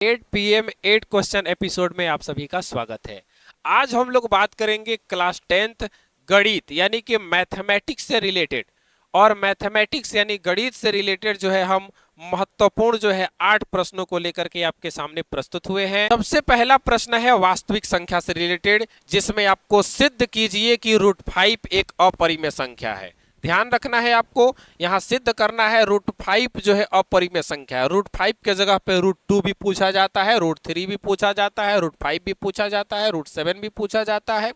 8 PM 8 question episode में आप सभी का स्वागत है। आज हम लोग बात करेंगे क्लास 10th गणित यानी कि मैथमेटिक्स से रिलेटेड। और मैथमेटिक्स यानी गणित से रिलेटेड जो है हम महत्वपूर्ण जो है 8 प्रश्नों को लेकर के आपके सामने प्रस्तुत हुए हैं। सबसे पहला प्रश्न है वास्तविक संख्या से रिलेटेड, जिसमें आपको सिद्ध कीजिए कि √5 एक अपरिमेय संख्या है। ध्यान रखना है आपको, यहां सिद्ध करना है √5 जो है अपरिमेय संख्या है। √5 के जगह पे √2 भी पूछा जाता है, √3 भी पूछा जाता है, √5 भी पूछा जाता है, √7 भी पूछा जाता है,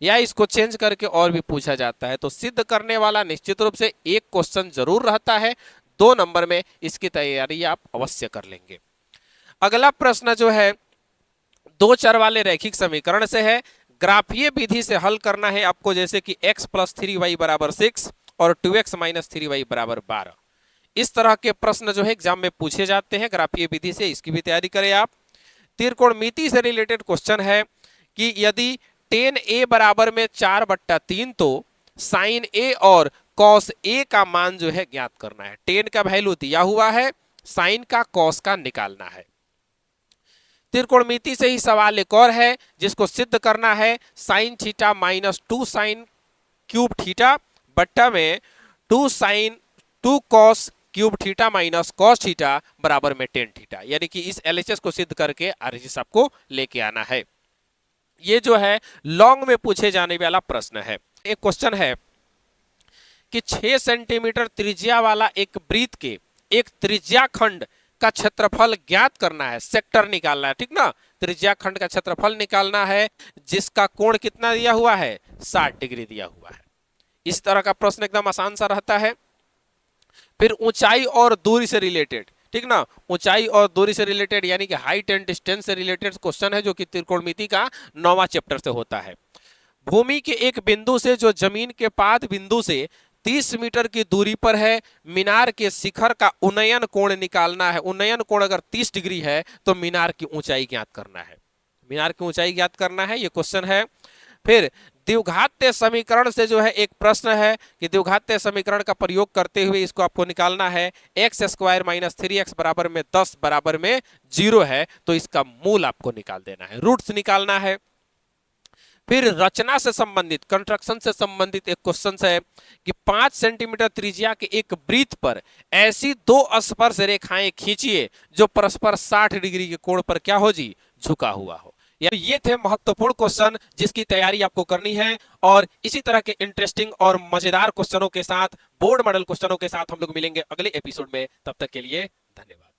या इसको चेंज करके और भी पूछा जाता है। तो सिद्ध करने वाला निश्चित रूप से एक क्वेश्चन जरूर रहता है, 2 नंबर में इसकी तैयारी आप अवश्य कर लेंगे। अगला प्रश्न जो है 2 चर वाले रैखिक समीकरण से है। ग्राफीय विधि से हल करना है आपको, जैसे कि x + 3y = 6 और 2x - 3y = 12। इस तरह के प्रश्न जो है एग्जाम में पूछे जाते हैं ग्राफीय विधि से, इसकी भी तैयारी करें आप। त्रिकोणमिति से रिलेटेड क्वेश्चन है कि यदि tan a बराबर में 4/3 तो sin a और cos a का मान जो है ज्ञात करना है। tan का वैल्यू दिया हुआ है, sin का cos का निकालना है। त्रिकोणमिति से ही सवाल एक और है जिसको सिद्ध करना है। sin theta - 2 sin cube theta बट्टा में 2 cos cube theta minus cos theta बराबर में tan थीटा, यानी कि इस LHS को सिद्ध करके RHS आपको लेके आना है। ये जो है लॉन्ग में पूछे जाने वाला प्रश्न है। एक क्वेश्चन है कि 6 सेंटीमीटर त्रिज्या वाला एक वृत्त के एक त्रिज्या खंड का क्षेत्रफल ज्ञात करना है, सेक्टर निकालना है, ठीक ना। त्रिज्या खंड का क्षेत्रफल निकालना है जिसका कोण कितना दिया हुआ है, 60 डिग्री दिया हुआ है। इस तरह का प्रश्न एकदम आसान सा रहता है। फिर ऊंचाई और दूरी से रिलेटेड, ठीक ना, ऊंचाई और दूरी से रिलेटेड यानी कि हाइट एंड डिस्टेंस से रिलेटेड क्वेश्चन है, जो कि त्रिकोणमिति का 9वां चैप्टर से होता है। भूमि के एक बिंदु से जो जमीन के पाद बिंदु से 30 मीटर की दूरी पर है, मीनार के शिखर का उन्नयन कोण निकालना है। उन्नयन कोण अगर 30 डिग्री है तो मीनार की ऊंचाई ज्ञात करना है। मीनार की ऊंचाई ज्ञात करना है, ये क्वेश्चन है। फिर द्विघात समीकरण से जो है एक प्रश्न है कि द्विघात समीकरण का प्रयोग करते हुए इसको आपको निकालना है। x² - 3x बराबर में 10 बराबर में 0 है, तो इसका मूल आपको निकाल देना है, रूट्स निकालना है। फिर रचना से संबंधित, कंस्ट्रक्शन से संबंधित एक क्वेश्चन है कि 5 सेंटीमीटर त्रिज्या के एक वृत्त पर ऐसी 2 स्पर्श रेखाएं खींचिए जो परस्पर 60 डिग्री के कोण पर क्या हो जी, झुका हुआ हो। ये थे महत्वपूर्ण क्वेश्चन जिसकी तैयारी आपको करनी है। और इसी तरह के इंटरेस्टिंग और मजेदार क्वेश्चनों के साथ, बोर्ड मॉडल क्वेश्चनों के साथ हम लोग मिलेंगे अगले एपिसोड में। तब तक के लिए धन्यवाद।